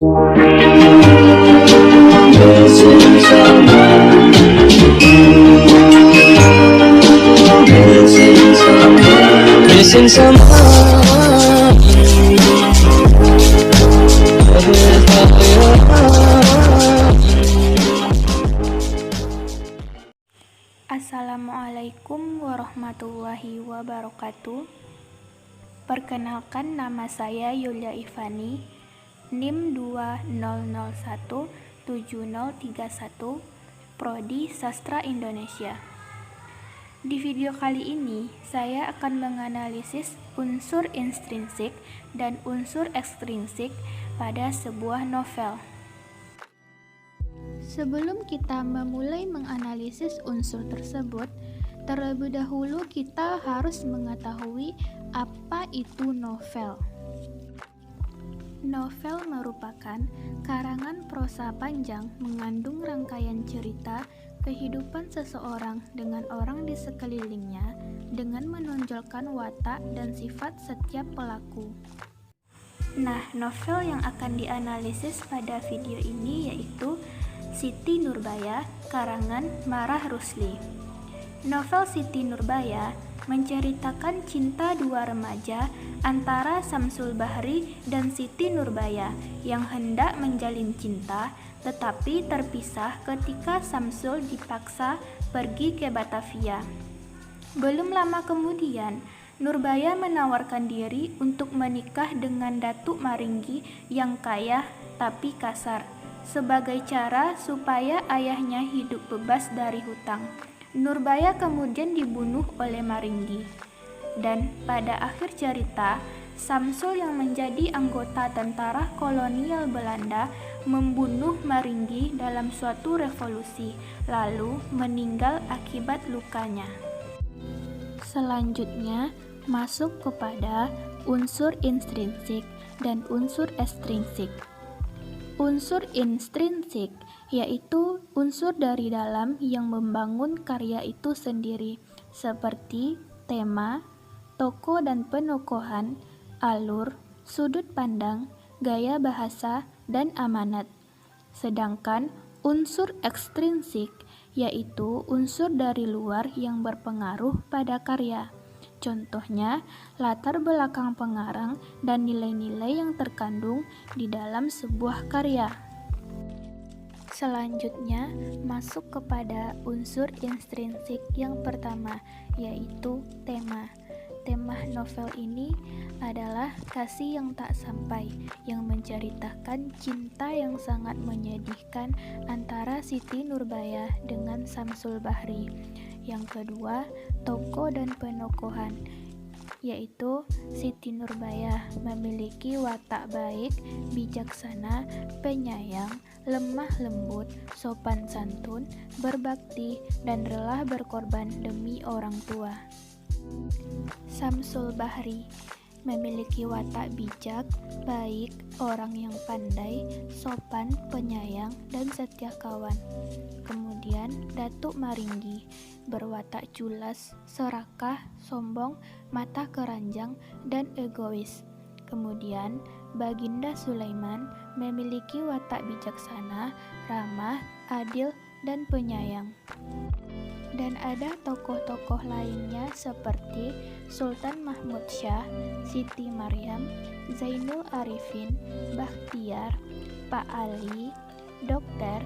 Missing someone. Assalamualaikum warahmatullahi wabarakatuh. Perkenalkan, nama saya Yulia Ivani, NIM 20017031, Prodi Sastra Indonesia. Di video kali ini, saya akan menganalisis unsur intrinsik dan unsur ekstrinsik pada sebuah novel. Sebelum kita memulai menganalisis unsur tersebut, terlebih dahulu kita harus mengetahui apa itu novel. Novel merupakan karangan prosa panjang mengandung rangkaian cerita kehidupan seseorang dengan orang di sekelilingnya dengan menonjolkan watak dan sifat setiap pelaku. Nah, novel yang akan dianalisis pada video ini yaitu Siti Nurbaya, karangan Marah Rusli. Novel Siti Nurbaya menceritakan cinta dua remaja antara Samsul Bahri dan Siti Nurbaya yang hendak menjalin cinta tetapi terpisah ketika Samsul dipaksa pergi ke Batavia. Belum lama kemudian, Nurbaya menawarkan diri untuk menikah dengan Datuk Maringgi yang kaya tapi kasar, sebagai cara supaya ayahnya hidup bebas dari hutang. Nurbaya kemudian dibunuh oleh Maringgi. Dan pada akhir cerita, Samsul yang menjadi anggota tentara kolonial Belanda membunuh Maringgi dalam suatu revolusi, lalu meninggal akibat lukanya. Selanjutnya, masuk kepada unsur intrinsik dan unsur ekstrinsik. Unsur intrinsik yaitu unsur dari dalam yang membangun karya itu sendiri, seperti tema, tokoh dan penokohan, alur, sudut pandang, gaya bahasa, dan amanat. Sedangkan unsur ekstrinsik yaitu unsur dari luar yang berpengaruh pada karya. Contohnya, latar belakang pengarang dan nilai-nilai yang terkandung di dalam sebuah karya. Selanjutnya, masuk kepada unsur intrinsik yang pertama, yaitu tema. Tema novel ini adalah kasih yang tak sampai, yang menceritakan cinta yang sangat menyedihkan antara Siti Nurbaya dengan Samsul Bahri. Yang kedua, tokoh dan penokohan, yaitu Siti Nurbaya memiliki watak baik, bijaksana, penyayang, lemah lembut, sopan santun, berbakti, dan rela berkorban demi orang tua. Samsul Bahri memiliki watak bijak, baik, orang yang pandai, sopan, penyayang, dan setia kawan. Kemudian Datuk Maringgi berwatak culas, serakah, sombong, mata keranjang, dan egois. Kemudian Baginda Sulaiman memiliki watak bijaksana, ramah, adil, dan penyayang. Dan ada tokoh-tokoh lainnya seperti Sultan Mahmud Shah, Siti Maryam, Zainul Arifin, Bakhtiar, Pak Ali, Dokter,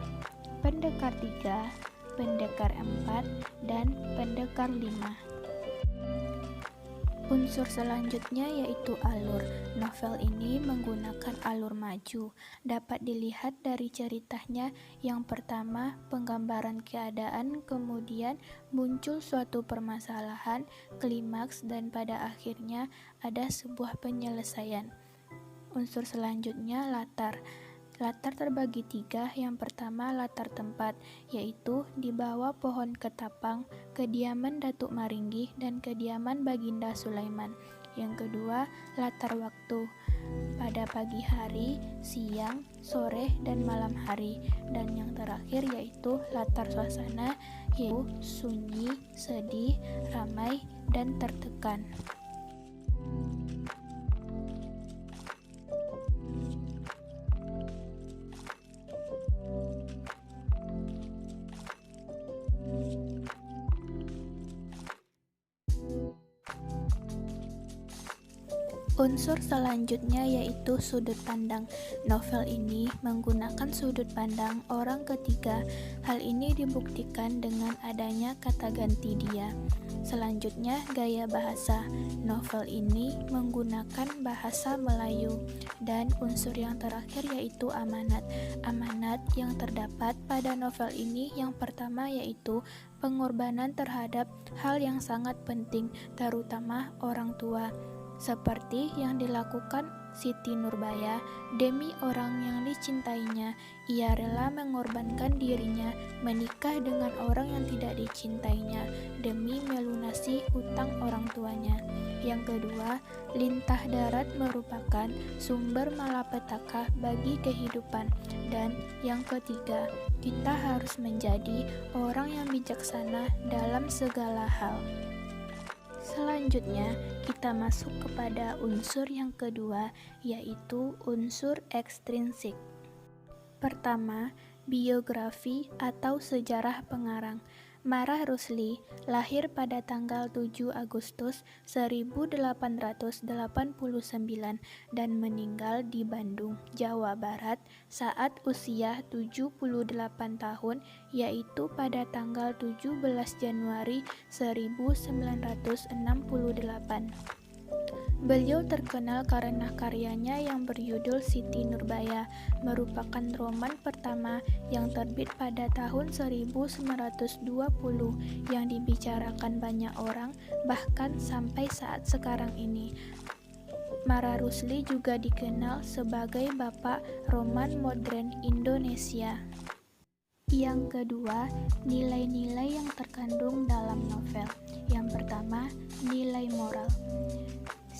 Pendekar 3, Pendekar 4, dan Pendekar 5. Unsur selanjutnya yaitu alur. Novel ini menggunakan alur maju. Dapat dilihat dari ceritanya. Yang pertama, penggambaran keadaan, kemudian muncul suatu permasalahan, klimaks, dan pada akhirnya ada sebuah penyelesaian. Unsur selanjutnya latar. Latar terbagi 3. Yang pertama latar tempat, yaitu di bawah pohon ketapang, kediaman Datuk Maringgi dan kediaman Baginda Sulaiman. Yang kedua latar waktu, pada pagi hari, siang, sore, dan malam hari. Dan yang terakhir yaitu latar suasana, yaitu sunyi, sedih, ramai, dan tertekan. Unsur selanjutnya yaitu sudut pandang. Novel ini menggunakan sudut pandang orang ketiga. Hal ini dibuktikan dengan adanya kata ganti dia. Selanjutnya, gaya bahasa. Novel ini menggunakan bahasa Melayu. Dan unsur yang terakhir yaitu amanat. Amanat yang terdapat pada novel ini yang pertama yaitu pengorbanan terhadap hal yang sangat penting, terutama orang tua. Seperti yang dilakukan Siti Nurbaya demi orang yang dicintainya, ia rela mengorbankan dirinya menikah dengan orang yang tidak dicintainya demi melunasi hutang orang tuanya. Yang kedua, lintah darat merupakan sumber malapetaka bagi kehidupan. Dan yang ketiga, kita harus menjadi orang yang bijaksana dalam segala hal. Selanjutnya, kita masuk kepada unsur yang kedua, yaitu unsur ekstrinsik. Pertama, biografi atau sejarah pengarang. Marah Rusli lahir pada tanggal 7 Agustus 1889 dan meninggal di Bandung, Jawa Barat saat usia 78 tahun, yaitu pada tanggal 17 Januari 1968. Beliau terkenal karena karyanya yang berjudul Siti Nurbaya, merupakan roman pertama yang terbit pada tahun 1920 yang dibicarakan banyak orang, bahkan sampai saat sekarang ini. Marah Rusli juga dikenal sebagai bapak roman modern Indonesia. Yang kedua, nilai-nilai yang terkandung dalam novel. Yang pertama, nilai moral.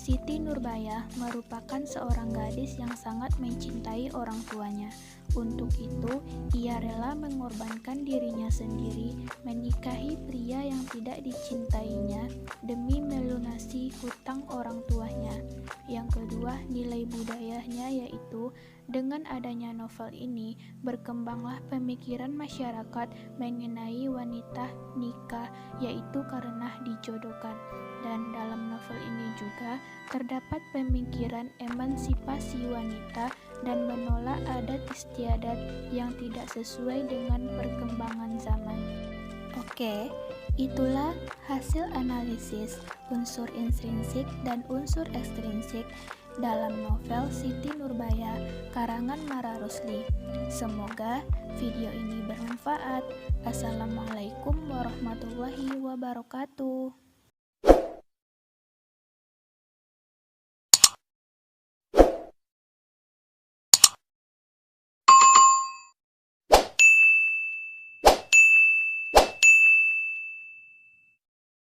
Siti Nurbaya merupakan seorang gadis yang sangat mencintai orang tuanya. Untuk itu, ia rela mengorbankan dirinya sendiri menikahi pria yang tidak dicintainya demi melunasi hutang orang tuanya. Yang kedua, nilai budayanya yaitu dengan adanya novel ini berkembanglah pemikiran masyarakat mengenai wanita nikah, yaitu karena dijodohkan. Dan dalam novel ini juga terdapat pemikiran emansipasi wanita dan menolak adat istiadat yang tidak sesuai dengan perkembangan zaman. Oke, itulah hasil analisis unsur intrinsik dan unsur ekstrinsik dalam novel Siti Nurbaya karangan Marah Rusli. Semoga video ini bermanfaat. Assalamualaikum warahmatullahi wabarakatuh.